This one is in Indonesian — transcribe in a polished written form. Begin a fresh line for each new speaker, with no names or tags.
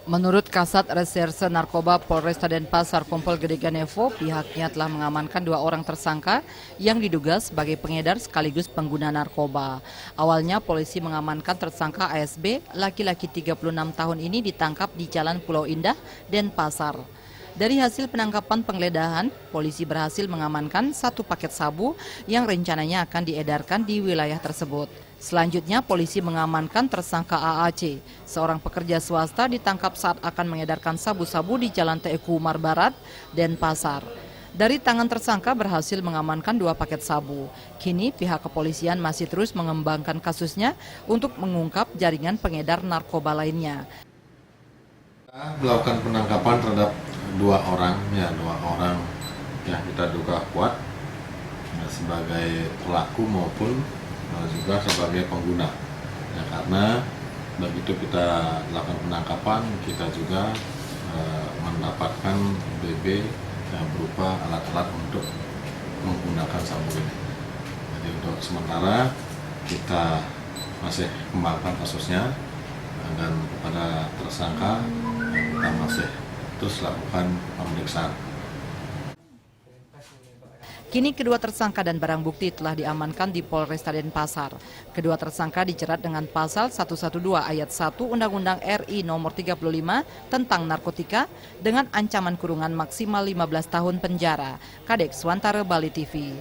Menurut Kasat Reserse Narkoba Polresta Denpasar Kompol Gede Ganevo, pihaknya telah mengamankan 2 orang tersangka yang diduga sebagai pengedar sekaligus pengguna narkoba. Awalnya polisi mengamankan tersangka ASB, laki-laki 36 tahun ini ditangkap di Jalan Pulau Indah, Denpasar. Dari hasil penangkapan penggeledahan, polisi berhasil mengamankan 1 paket sabu yang rencananya akan diedarkan di wilayah tersebut. Selanjutnya, polisi mengamankan tersangka AAC, seorang pekerja swasta ditangkap saat akan mengedarkan sabu-sabu di Jalan TEK Umar Barat, Denpasar. Dari tangan tersangka berhasil mengamankan 2 paket sabu. Kini pihak kepolisian masih terus mengembangkan kasusnya untuk mengungkap jaringan pengedar narkoba lainnya.
Melakukan penangkapan terhadap 2 orang yang kita duga kuat sebagai pelaku maupun juga sebagai pengguna. Ya, karena begitu kita lakukan penangkapan, kita juga mendapatkan BB yang berupa alat-alat untuk menggunakan sabu ini. Jadi untuk sementara kita masih kembangkan kasusnya dan kepada tersangka kita masih terus lakukan pemeriksaan.
Kini kedua tersangka dan barang bukti telah diamankan di Polresta Denpasar. Kedua tersangka dijerat dengan pasal 112 ayat 1 Undang-Undang RI nomor 35 tentang narkotika dengan ancaman kurungan maksimal 15 tahun penjara. Kadek Swantara, Bali TV.